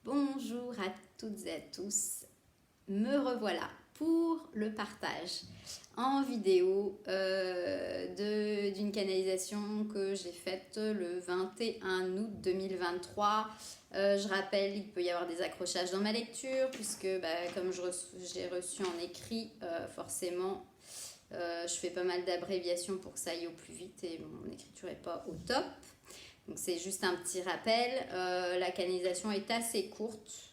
Bonjour à toutes et à tous, me revoilà pour le partage en vidéo d'une canalisation que j'ai faite le 21 août 2023. Je rappelle, il peut y avoir des accrochages dans ma lecture puisque comme j'ai reçu en écrit, forcément je fais pas mal d'abréviations pour que ça aille au plus vite et mon écriture n'est pas au top. Donc c'est juste un petit rappel, la canalisation est assez courte,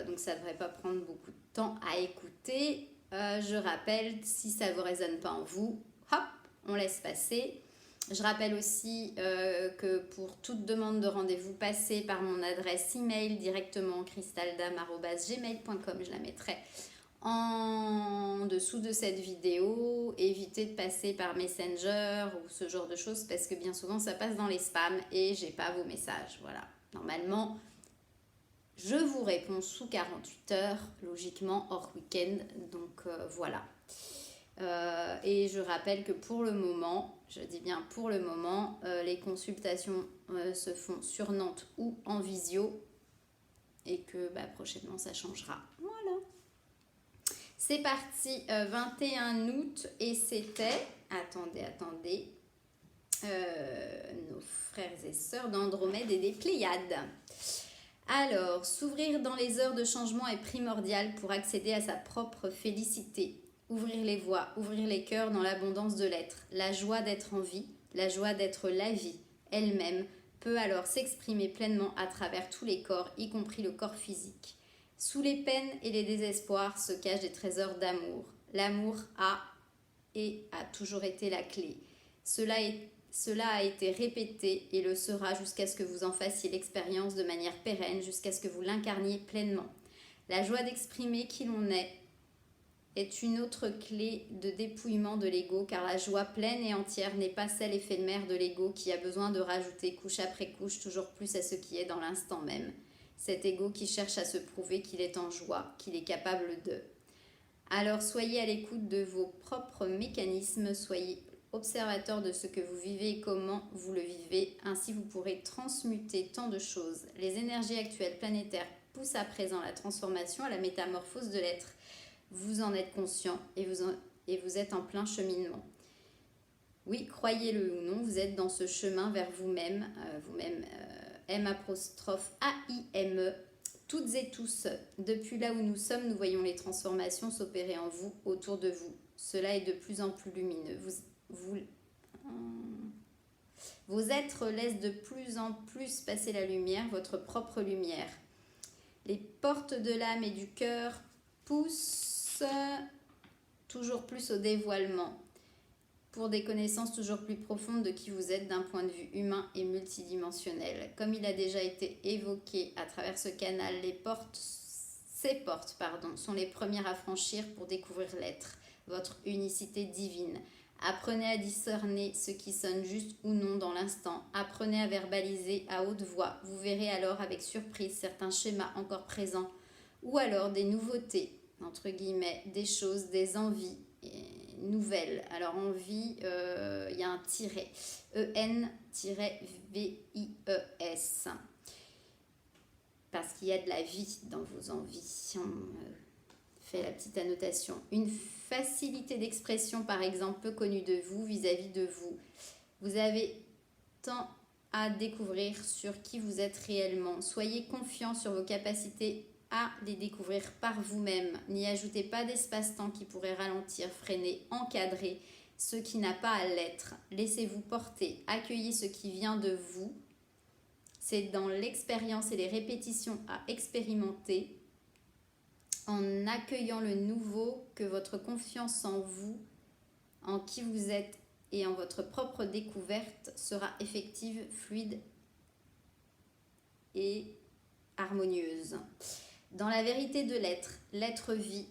donc ça ne devrait pas prendre beaucoup de temps à écouter. Je rappelle, si ça ne vous résonne pas en vous, hop, on laisse passer. Je rappelle aussi que pour toute demande de rendez-vous, passez par mon adresse email directement cristaldam@gmail.com, je la mettrai en dessous de cette vidéo. Évitez de passer par Messenger ou ce genre de choses parce que bien souvent ça passe dans les spams et j'ai pas vos messages. Voilà, normalement je vous réponds sous 48 heures, logiquement hors week-end, donc voilà. Et je rappelle que pour le moment, je dis bien pour le moment, les consultations se font sur Nantes ou en visio et que prochainement ça changera. Voilà. C'est parti, 21 août et c'était, attendez, nos frères et sœurs d'Andromède et des Pléiades. Alors, s'ouvrir dans les heures de changement est primordial pour accéder à sa propre félicité. Ouvrir les voies, ouvrir les cœurs dans l'abondance de l'être. La joie d'être en vie, la joie d'être la vie elle-même peut alors s'exprimer pleinement à travers tous les corps, y compris le corps physique. Sous les peines et les désespoirs se cachent des trésors d'amour. L'amour a et a toujours été la clé. Cela a été répété et le sera jusqu'à ce que vous en fassiez l'expérience de manière pérenne, jusqu'à ce que vous l'incarniez pleinement. La joie d'exprimer qui l'on est une autre clé de dépouillement de l'ego, car la joie pleine et entière n'est pas celle éphémère de l'ego qui a besoin de rajouter couche après couche toujours plus à ce qui est dans l'instant même. Cet ego qui cherche à se prouver qu'il est en joie, qu'il est capable de. Alors soyez à l'écoute de vos propres mécanismes, soyez observateur de ce que vous vivez et comment vous le vivez, ainsi vous pourrez transmuter tant de choses. Les énergies actuelles planétaires poussent à présent la transformation, à la métamorphose de l'être. Vous en êtes conscient et vous êtes en plein cheminement. Oui, croyez-le ou non, vous êtes dans ce chemin vers vous-même, M'-A-I-M-E, toutes et tous. Depuis là où nous sommes, nous voyons les transformations s'opérer en vous, autour de vous. Cela est de plus en plus lumineux. Vos êtres laissent de plus en plus passer la lumière, votre propre lumière. Les portes de l'âme et du cœur poussent toujours plus au dévoilement, pour des connaissances toujours plus profondes de qui vous êtes d'un point de vue humain et multidimensionnel. Comme il a déjà été évoqué à travers ce canal, ces portes sont les premières à franchir pour découvrir l'être, votre unicité divine. Apprenez à discerner ce qui sonne juste ou non dans l'instant. Apprenez à verbaliser à haute voix. Vous verrez alors avec surprise certains schémas encore présents ou alors des nouveautés, entre guillemets, des choses, des envies nouvelles. Alors envie, il y a un tiret, E-N-V-I-E-S. Parce qu'il y a de la vie dans vos envies. Fait la petite annotation. Une facilité d'expression, par exemple, peu connue de vous vis-à-vis de vous. Vous avez tant à découvrir sur qui vous êtes réellement. Soyez confiant sur vos capacités à les découvrir par vous-même. N'y ajoutez pas d'espace-temps qui pourrait ralentir, freiner, encadrer ce qui n'a pas à l'être. Laissez-vous porter, accueillez ce qui vient de vous. C'est dans l'expérience et les répétitions à expérimenter, en accueillant le nouveau, que votre confiance en vous, en qui vous êtes et en votre propre découverte sera effective, fluide et harmonieuse. Dans la vérité de l'être, l'être vit,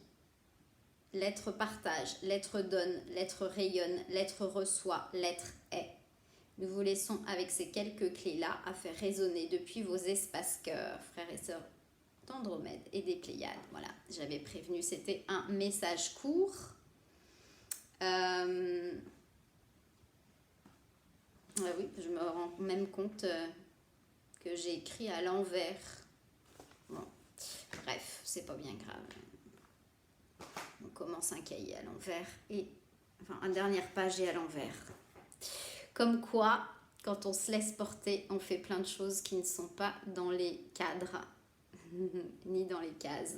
l'être partage, l'être donne, l'être rayonne, l'être reçoit, l'être est. Nous vous laissons avec ces quelques clés-là à faire résonner depuis vos espaces cœurs, frères et sœurs d'Andromède et des Pléiades. Voilà, j'avais prévenu, c'était un message court. Oui, je me rends même compte que j'ai écrit à l'envers. Bref, c'est pas bien grave. On commence un cahier à l'envers et... Enfin, une dernière page est à l'envers. Comme quoi, quand on se laisse porter, on fait plein de choses qui ne sont pas dans les cadres, ni dans les cases.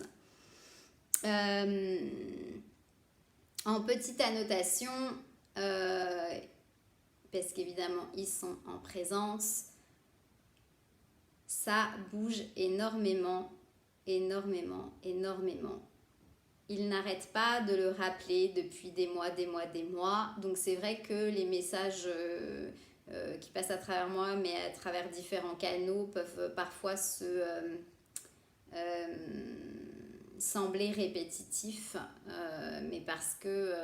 En petite annotation, parce qu'évidemment, ils sont en présence, ça bouge énormément, énormément, énormément. Ils n'arrêtent pas de le rappeler depuis des mois, des mois, des mois. Donc c'est vrai que les messages qui passent à travers moi, mais à travers différents canaux, peuvent parfois sembler répétitifs. Mais parce que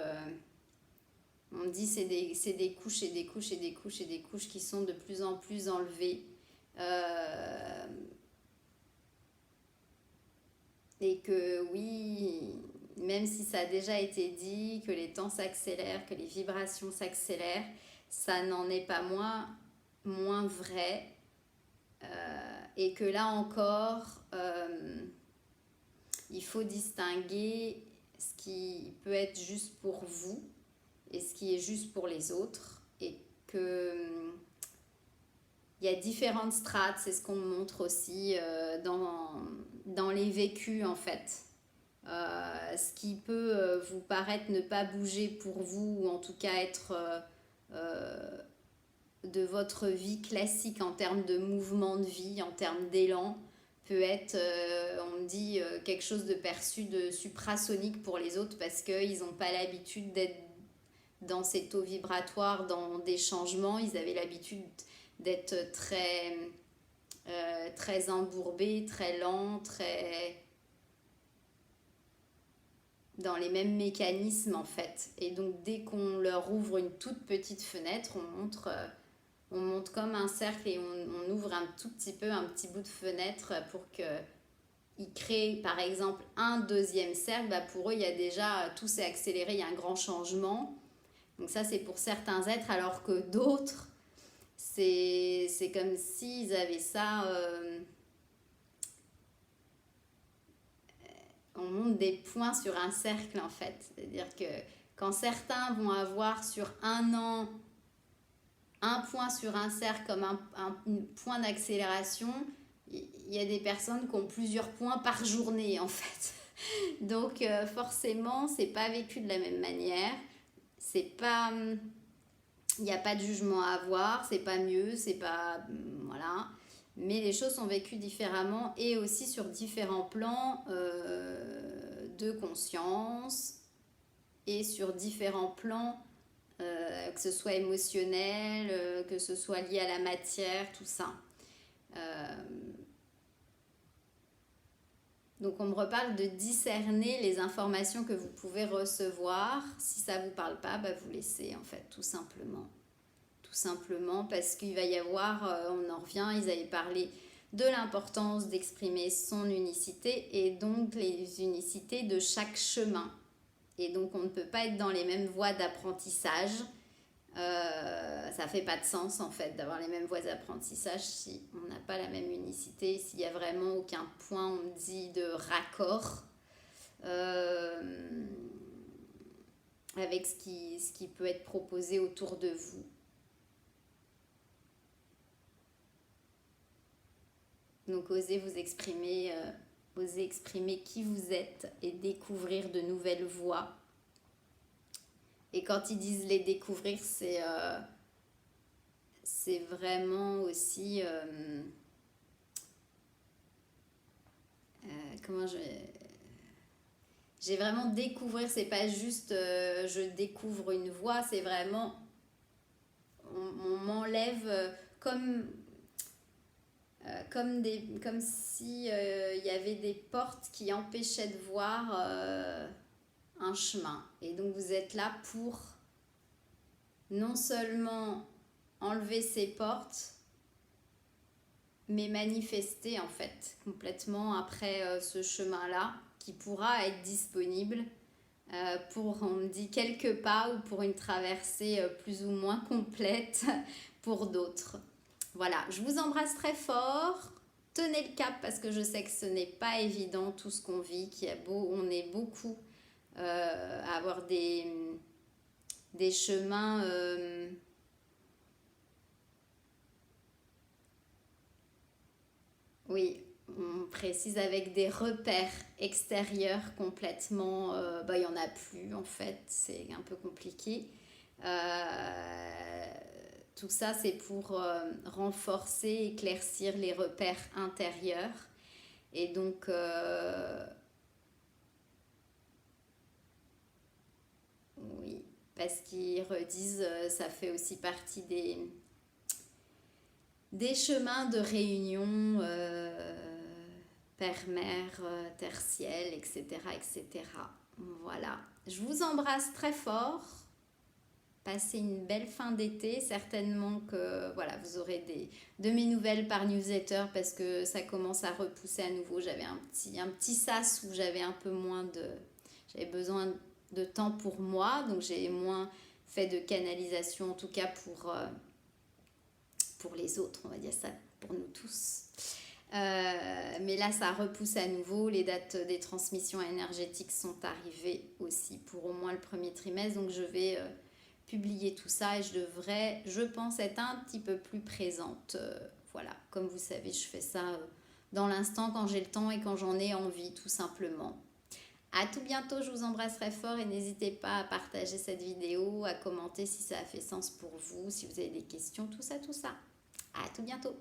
on me dit c'est des couches et des couches et des couches et des couches qui sont de plus en plus enlevées. Et que oui, même si ça a déjà été dit, que les temps s'accélèrent, que les vibrations s'accélèrent, ça n'en est pas moins vrai. Et que là encore, il faut distinguer ce qui peut être juste pour vous et ce qui est juste pour les autres. Et que il y a différentes strates, c'est ce qu'on montre aussi dans les vécus en fait. Ce qui peut vous paraître ne pas bouger pour vous, ou en tout cas être de votre vie classique en termes de mouvement de vie, en termes d'élan, peut être, on me dit, quelque chose de perçu de suprasonique pour les autres parce qu'ils n'ont pas l'habitude d'être dans ces taux vibratoires, dans des changements. Ils avaient l'habitude d'être très embourbés, très lents, très dans les mêmes mécanismes en fait. Et donc dès qu'on leur ouvre une toute petite fenêtre, on monte comme un cercle et on ouvre un tout petit peu, un petit bout de fenêtre pour qu'ils créent par exemple un deuxième cercle. Bah pour eux, il y a déjà, tout s'est accéléré, il y a un grand changement. Donc ça, c'est pour certains êtres, alors que d'autres, c'est comme s'ils avaient ça... on monte des points sur un cercle en fait. C'est-à-dire que quand certains vont avoir sur un an un point sur un cercle comme un point d'accélération, il y a des personnes qui ont plusieurs points par journée en fait. Donc forcément, c'est pas vécu de la même manière. C'est pas... Il n'y a pas de jugement à avoir, c'est pas mieux, c'est pas... Voilà. Mais les choses sont vécues différemment et aussi sur différents plans de conscience et sur différents plans, que ce soit émotionnel, que ce soit lié à la matière, tout ça. Donc on me reparle de discerner les informations que vous pouvez recevoir. Si ça ne vous parle pas, bah vous laissez en fait, tout simplement. Tout simplement parce qu'il va y avoir, on en revient, ils avaient parlé de l'importance d'exprimer son unicité et donc les unicités de chaque chemin. Et donc on ne peut pas être dans les mêmes voies d'apprentissage. Ça ne fait pas de sens en fait d'avoir les mêmes voies d'apprentissage si on n'a pas la même unicité, s'il n'y a vraiment aucun point, on me dit, de raccord avec ce qui peut être proposé autour de vous. Donc osez vous exprimer, osez exprimer qui vous êtes et découvrir de nouvelles voies. Et quand ils disent les découvrir, c'est vraiment aussi... comment j'ai vraiment découvrir, c'est pas juste je découvre une voie, c'est vraiment... On m'enlève comme si il y avait des portes qui empêchaient de voir un chemin. Et donc vous êtes là pour non seulement enlever ces portes, mais manifester en fait complètement après ce chemin-là qui pourra être disponible pour, on me dit, quelques pas ou pour une traversée plus ou moins complète pour d'autres. Voilà, je vous embrasse très fort. tenez le cap parce que je sais que ce n'est pas évident tout ce qu'on vit, on est beaucoup à avoir des chemins oui, on précise avec des repères extérieurs complètement, il n'y en a plus en fait, c'est un peu compliqué. Euh, tout ça, c'est pour renforcer, éclaircir les repères intérieurs. Et donc, oui, parce qu'ils redisent, ça fait aussi partie des chemins de réunion père-mère, terre-ciel, etc., etc. Voilà. Je vous embrasse très fort. Passez une belle fin d'été. Certainement que voilà, vous aurez de mes nouvelles par newsletter parce que ça commence à repousser à nouveau. J'avais un petit sas où j'avais un peu moins j'avais besoin de temps pour moi. Donc j'ai moins fait de canalisation, en tout cas pour les autres, on va dire ça, pour nous tous. Mais là, ça repousse à nouveau. Les dates des transmissions énergétiques sont arrivées aussi pour au moins le premier trimestre. Donc, je vais publier tout ça et je devrais, je pense, être un petit peu plus présente. Voilà, comme vous savez, je fais ça dans l'instant quand j'ai le temps et quand j'en ai envie, tout simplement. À tout bientôt, je vous embrasserai fort et n'hésitez pas à partager cette vidéo, à commenter si ça a fait sens pour vous, si vous avez des questions, tout ça, tout ça. À tout bientôt.